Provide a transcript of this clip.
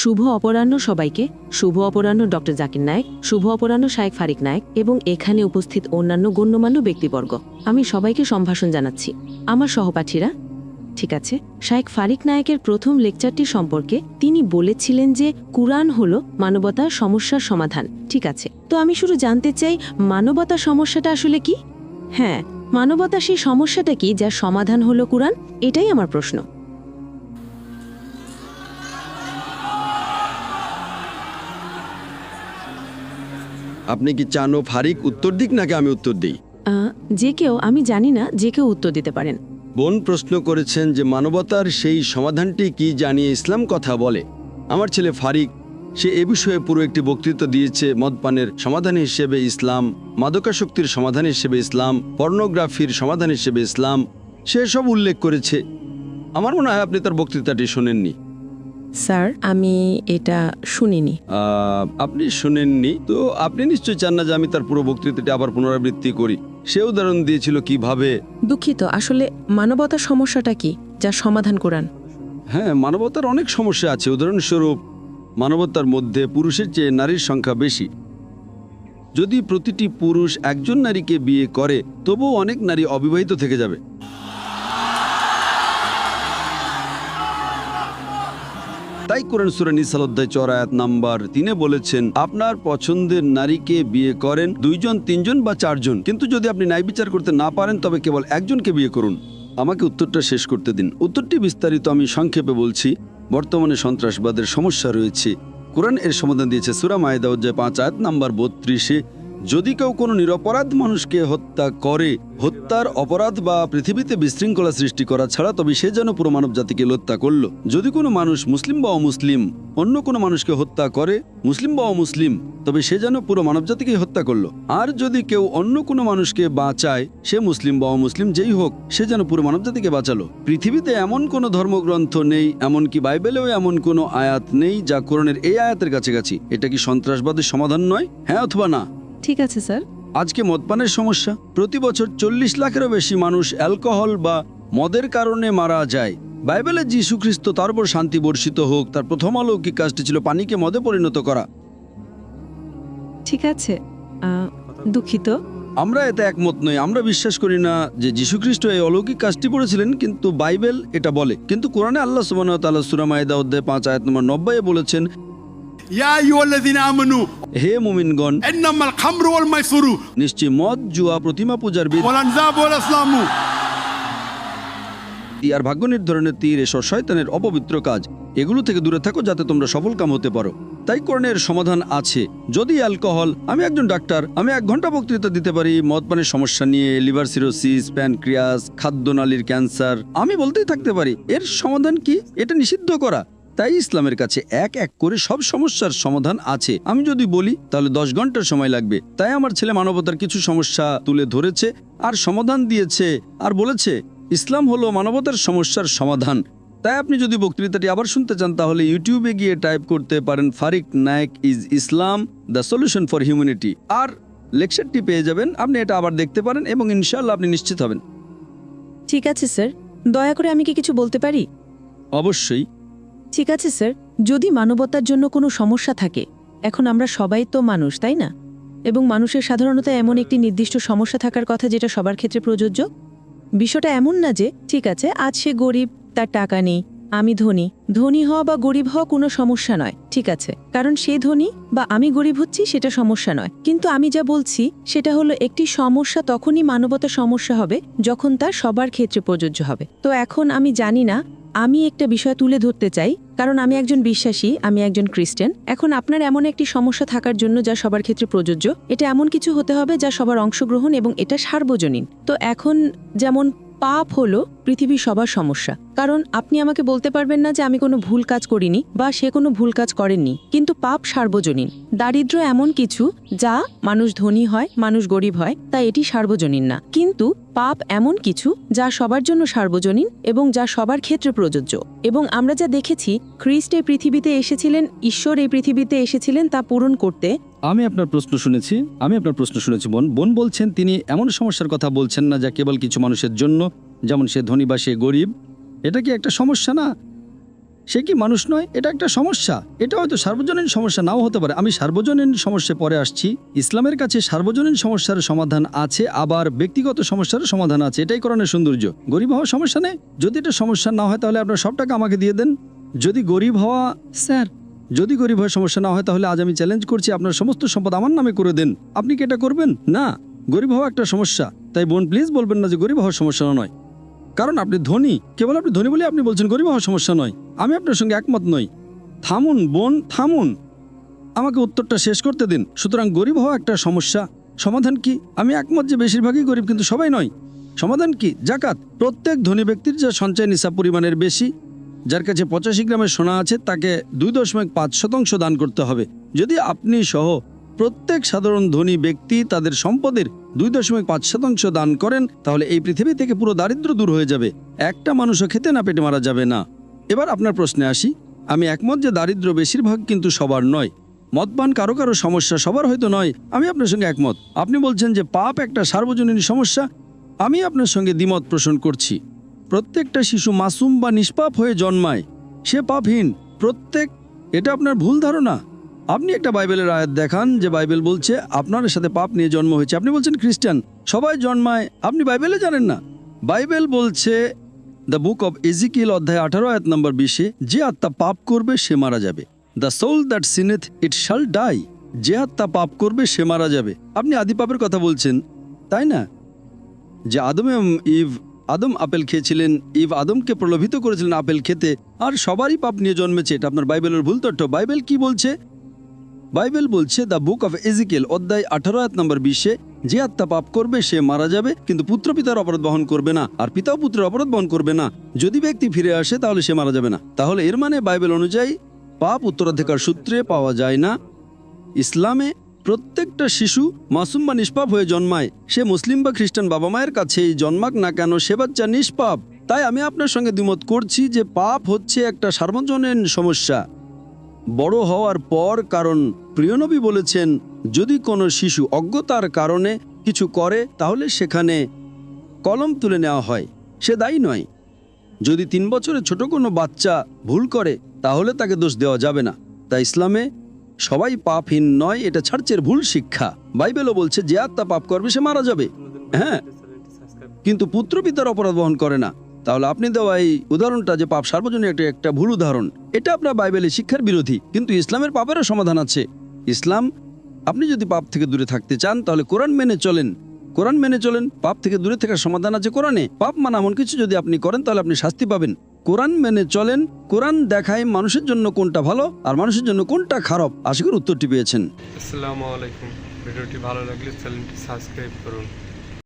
শুভ অপরাহ্ন সবাইকে। শুভ অপরাহ্ন ডক্টর জাকির নায়েক, শুভ অপরাহ্ন শায়েখ ফারিক নায়েক এবং এখানে উপস্থিত অন্যান্য গণ্যমান্য ব্যক্তিবর্গ। আমি সবাইকে সম্ভাষণ জানাচ্ছি। আমার সহপাঠীরা, ঠিক আছে, শায়েখ ফারিক নায়েকের প্রথম লেকচারটি সম্পর্কে তিনি বলেছিলেন যে কুরআন হলো মানবতার সমস্যার সমাধান। ঠিক আছে, তো আমি শুধু জানতে চাই মানবতার সমস্যাটা আসলে কি? হ্যাঁ, মানবতা সেই সমস্যাটা কি যার সমাধান হলো কুরআন? এটাই আমার প্রশ্ন। আপনি কি চান ও ফারিক উত্তর দিক নাকি আমি উত্তর দিই? যে কেউ, আমি জানি না, যে কেউ উত্তর দিতে পারেন। বোন প্রশ্ন করেছেন যে মানবতার সেই সমাধানটি কি জানিয়ে ইসলাম কথা বলে। আমার ছেলে ফারিক, সে এ বিষয়ে পুরো একটি বক্তৃতা দিয়েছে। মদপানের সমাধান হিসেবে ইসলাম, মাদকাসক্তির সমাধান হিসেবে ইসলাম, পর্নোগ্রাফির সমাধান হিসেবে ইসলাম, সে সব উল্লেখ করেছে। আমার মনে হয় আপনি তার বক্তৃতাটি শোনেননি। স্যার, আমি এটা শুনিনি। আপনি শুনেননি তো আপনি নিশ্চয়ই চান না যে আমি তার পুরো বক্তৃতাটি আবার পুনরাবৃত্তি করি। সে উদাহরণ দিয়েছিল কিভাবে। দুঃখিত, আসলে মানবতার সমস্যাটা কি যার সমাধান কুরআন? হ্যাঁ, মানবতার অনেক সমস্যা আছে। উদাহরণস্বরূপ, মানবতার মধ্যে পুরুষের চেয়ে নারীর সংখ্যা বেশি। যদি প্রতিটি পুরুষ একজন নারীকে বিয়ে করে, তবুও অনেক নারী অবিবাহিত থেকে যাবে। তাই কোরআন সূরা নিসা অধ্যায় 4 আয়াত নাম্বার 3 বলেছেন, আপনার পছন্দের নারীকে বিয়ে করেন 2 জন, 3 জন বা 4 জন, কিন্তু যদি আপনি ন্যায় বিচার করতে না পারেন তবে কেবল একজনকে বিয়ে করুন। আমাকে উত্তরটা শেষ করতে দিন। উত্তরটি বিস্তারিত আমি সংক্ষেপে বলছি। বর্তমানে সন্ত্রাসবাদের সমস্যা রয়েছে। কোরআন এর সমাধান দিয়েছে সূরা মায়েদা অধ্যায় 5 আয়াত নাম্বার 32-এ, যদি কেউ কোনো নিরপরাধ মানুষকে হত্যা করে, হত্যার অপরাধ বা পৃথিবীতে বিশৃঙ্খলা সৃষ্টি করা ছাড়া, তবে সে যেন পুরো মানব জাতিকে হত্যা করল। যদি কোনো মানুষ, মুসলিম বা অমুসলিম, অন্য কোনো মানুষকে হত্যা করে, মুসলিম বা অমুসলিম, তবে সে যেন পুরো মানব জাতিকে হত্যা করল। আর যদি কেউ অন্য কোনো মানুষকে বাঁচায়, সে মুসলিম বা অমুসলিম যেই হোক, সে যেন পুরো মানব জাতিকে বাঁচালো। পৃথিবীতে এমন কোনো ধর্মগ্রন্থ নেই, এমনকি বাইবেলেও এমন কোনো আয়াত নেই যা কোরআনের এই আয়াতের কাছাকাছি। এটা কি সন্ত্রাসবাদের সমাধান নয়? হ্যাঁ অথবা না? ঠিক আছে স্যার। আজকে মদপানের সমস্যা। প্রতি বছর 40 লাখেরও বেশি মানুষ অ্যালকোহল বা মদের কারণে মারা যায়। বাইবেলে যীশু খ্রিস্ট, তার উপর শান্তি বর্ষিত হোক, তার প্রথম অলৌকিক কাজটি ছিল পানিকে মদে পরিণত করা। ঠিক আছে, দুঃখিত। আমরা এতে একমত নই। আমরা বিশ্বাস করি না যে যীশু খ্রিস্ট এই অলৌকিক কাজটি করেছিলেন, কিন্তু বাইবেল এটা বলে। কিন্তু কোরআনে আল্লাহ সুবহানাহু ওয়া তাআলা সূরা মায়েদা অধ্যায় 5 আয়াত নম্বর 90-এ বলেছেন, ইয়া আইয়ুহাল্লাযীনা আমানু, হে মুমিনগণ, ইন্নামাল খামরু ওয়াল মাইসিরু, নিশ্চয় মদ, জুয়া, প্রতিমা পূজার বিধি ওয়াল আনযাবু ওয়াল আসলামু, আর ভাগ্য নির্ধারণের তীর, এসব শয়তানের অপবিত্র কাজ। এগুলো থেকে দূরে থাকো যাতে তোমরা সফল কাম হতে পারো। তাই কোরআনের সমাধান আছে। যদি অ্যালকোহল, আমি একজন ডাক্তার, আমি 1 ঘন্টা বক্তৃতা দিতে পারি মদপানের সমস্যা নিয়ে, লিভার সিরোসিস, প্যানক্রিয়াস, খাদ্যনালীর ক্যান্সার, আমি বলতেই থাকতে পারি। এর সমাধান কি? এটা নিষিদ্ধ করা। তাই ইসলামের কাছে এক এক করে সব সমস্যার সমাধান আছে। আমি যদি বলি তাহলে 10 ঘন্টার সময় লাগবে। তাই আমার ছেলে মানবতার কিছু সমস্যা তুলে ধরেছে আর সমাধান দিয়েছে, আর বলেছে ইসলাম হলো মানবতার সমস্যার সমাধান। তাই আপনি যদি বক্তৃতাটি আবার শুনতে চান তাহলে ইউটিউবে গিয়ে টাইপ করতে পারেন, ফারিক Naik is Islam, the solution for humanity, আর লেকচারটি পেয়ে যাবেন। আপনি এটা আবার দেখতে পারেন এবং ইনশাআল্লাহ আপনি নিশ্চিত হবেন। ঠিক আছে স্যার, দয়া করে আমি কি কিছু বলতে পারি? অবশ্যই। ঠিক আছে স্যার, যদি মানবতার জন্য কোনো সমস্যা থাকে, এখন আমরা সবাই তো মানুষ, তাই না? এবং মানুষের সাধারণত এমন একটি নির্দিষ্ট সমস্যা থাকার কথা যেটা সবার ক্ষেত্রে প্রযোজ্য। বিষয়টা এমন না যে ঠিক আছে, আজ সে গরিব, তার টাকা নেই, আমি ধনী। ধনী হওয়া বা গরিব হওয়া কোনো সমস্যা নয়, ঠিক আছে, কারণ সে ধনী বা আমি গরিব হচ্ছি সেটা সমস্যা নয়। কিন্তু আমি যা বলছি সেটা হলো একটি সমস্যা তখনই মানবতার সমস্যা হবে যখন তা সবার ক্ষেত্রে প্রযোজ্য হবে। তো এখন আমি জানি না, আমি একটা বিষয় তুলে ধরতে চাই, কারণ আমি একজন বিশ্বাসী, আমি একজন খ্রিস্টান। এখন আপনার এমন একটি সমস্যা থাকার জন্য যা সবার ক্ষেত্রে প্রযোজ্য, এটা এমন কিছু হতে হবে যা সবার অংশগ্রহণ এবং এটা সার্বজনীন। তো এখন যেমন পাপ হলো পৃথিবীর সবার সমস্যা, কারণ আপনি আমাকে বলতে পারবেন না যে আমি কোনো ভুল কাজ করিনি বা সে কোনো ভুল কাজ করেননি, কিন্তু পাপ সার্বজনীন। দারিদ্র্য এমন কিছু যা মানুষ ধনী হয়, মানুষ গরিব হয়, তাই এটি সার্বজনীন না। কিন্তু পাপ এমন কিছু যা সবার জন্য সার্বজনীন এবং যা সবার ক্ষেত্রে প্রযোজ্য। এবং আমরা যা দেখেছি, খ্রিস্ট এই পৃথিবীতে এসেছিলেন, ঈশ্বর এই পৃথিবীতে এসেছিলেন তা পূরণ করতে। আমি আপনার প্রশ্ন শুনেছি বোন বলছেন তিনি এমন সমস্যার কথা বলছেন না যা কেবল কিছু মানুষের জন্য, যেমন সে ধনী বা সে গরিব। এটা কি একটা সমস্যা না? সে কি মানুষ নয়? এটা একটা সমস্যা। এটা হয়তো সার্বজনীন সমস্যা নাও হতে পারে। আমি সার্বজনীন সমস্যায় পরে আসছি। ইসলামের কাছে সার্বজনীন সমস্যার সমাধান আছে, আবার ব্যক্তিগত সমস্যার সমাধান আছে। এটাই কোরআনের সৌন্দর্য। গরিব হওয়ার সমস্যা নেই। যদি এটা সমস্যা না হয় তাহলে আপনার সব টাকা আমাকে দিয়ে দেন। যদি গরিব হওয়া স্যার যদি গরিব হওয়ার সমস্যা না হয় তাহলে আজ আমি চ্যালেঞ্জ করছি আপনার সমস্ত সম্পদ আমার নামে করে দেন। আপনি কি এটা করবেন? না, গরিব হওয়া একটা সমস্যা। তাই বোন প্লিজ বলবেন না যে গরিব হওয়ার সমস্যা নয়, কারণ আপনি ধনী। কেবল আপনি ধনী বলে আপনি বলছেন গরিব হওয়ার সমস্যা নয়। আমি আপনার সঙ্গে একমত নই। থামুন বোন, থামুন, আমাকে উত্তরটা শেষ করতে দিন। সুতরাং গরিব হওয়া একটা সমস্যা। সমাধান কি? আমি একমত যে বেশিরভাগই গরিব, কিন্তু সবাই নয়। সমাধান কি? জাকাত। প্রত্যেক ধনী ব্যক্তির যা সঞ্চয় নিসাব পরিমাণের বেশি, যার কাছে 85 গ্রামের সোনা আছে, তাকে 2.5% দান করতে হবে। যদি আপনি সহ প্রত্যেক সাধারণ ধনী ব্যক্তি তাদের সম্পদের 2.5% দান করেন, তাহলে এই পৃথিবী থেকে পুরো দারিদ্র দূর হয়ে যাবে। একটা মানুষও খেতে না পেটে মারা যাবে না। এবার আপনার প্রশ্নে আসি। আমি একমত যে দারিদ্র বেশিরভাগ, কিন্তু সবার নয়। মদপান কারো কারো সমস্যা, সবার হয়তো নয়। আমি আপনার সঙ্গে একমত। আপনি বলছেন যে পাপ একটা সার্বজনীন সমস্যা। আমি আপনার সঙ্গে দ্বিমত পোষণ করছি। প্রত্যেকটা শিশু মাসুম বা নিষ্পাপ হয়ে জন্মায়, সে পাপহীন। এটা আপনার ভুল ধারণা। আপনি একটা বাইবেলের আয়াত দেখান যে বাইবেল বলছে আপনার সাথে পাপ নিয়ে জন্ম হয়েছে। আপনি বলছেন খ্রিস্টান, সবাই জন্মায়, আপনি বাইবেলে জানেন না। বাইবেল বলছে দ্য বুক অব এজিকিয়েল অধ্যায় 18 আয়াত নম্বর 20, যে আত্মা পাপ করবে সে মারা যাবে। দ্য সোল দ্যাট সিনেথ ইট শাল ডাই। যে আত্মা পাপ করবে সে মারা যাবে। আপনি আদি পাপের কথা বলছেন, তাই না? যে আদম আপেল খেয়েছিলেন, ইভ আদমকে প্রলোভিত করেছিলেন আপেল খেতে, আর সবারই পাপ নিয়ে জন্মেছে। এটা আপনার বাইবেলের ভুল তথ্য। বাইবেল কি বলছে? বাইবেল বলছে দ্য বুক অফ এজিকিয়েল অধ্যায় 18 আয়াত নম্বর 20, যে আত্মা পাপ করবে সে মারা যাবে, কিন্তু পুত্র পিতার অপরাধ বহন করবে না, আর পিতাও পুত্রের অপরাধ বহন করবে না। যদি ব্যক্তি ফিরে আসে তাহলে সে মারা যাবে না। তাহলে এর মানে বাইবেল অনুযায়ী পাপ উত্তরাধিকার সূত্রে পাওয়া যায় না। ইসলামে প্রত্যেকটা শিশু মাসুম বা নিষ্পাপ হয়ে জন্মায়। সে মুসলিম বা খ্রিস্টান বাবা মায়ের কাছেই জন্মাক না কেন, সে বাচ্চা নিষ্পাপ। তাই আমি আপনার সঙ্গে দ্বিমত করছি যে পাপ হচ্ছে একটা সার্বজনীন সমস্যা বড় হওয়ার পর। কারণ প্রিয় নবী বলেছেন, যদি কোনো শিশু অজ্ঞতার কারণে কিছু করে তাহলে সেখানে কলম তুলে নেওয়া হয়, সে দায়ী নয়। যদি 3 বছরের ছোট কোনো বাচ্চা ভুল করে তাহলে তাকে দোষ দেওয়া যাবে না। তাই ইসলামে সবাই পাপহীন নয়, এটা চার্চের ভুল শিক্ষা। বাইবেলও বলছে যে আত্মা পাপ করবে সে মারা যাবে। হ্যাঁ, কিন্তু পুত্র পিতার অপরাধ বহন করে না। তাহলে আপনি দেওয়া এই উদাহরণটা যে পাপ সার্বজনীন, একটা ভুল উদাহরণ। এটা আপনার বাইবেলের শিক্ষার বিরোধী। কিন্তু ইসলামের পাপেরও সমাধান আছে। ইসলাম, আপনি যদি পাপ থেকে দূরে থাকতে চান তাহলে কোরআন মেনে চলেন। কোরআন মেনে চলেন, পাপ থেকে দূরে থাকার সমাধান আছে কোরআনে। পাপ মানে এমন কিছু যদি আপনি করেন তাহলে আপনি শাস্তি পাবেন। কোরআন মেনে চলেন। কোরআন দেখায় মানুষের জন্য কোনটা ভালো আর মানুষের জন্য কোনটা খারাপ। আশা করি উত্তরটি পেয়েছেন। আসসালামু আলাইকুম। ভিডিওটি ভালো লাগলে চ্যানেলটি সাবস্ক্রাইব করুন।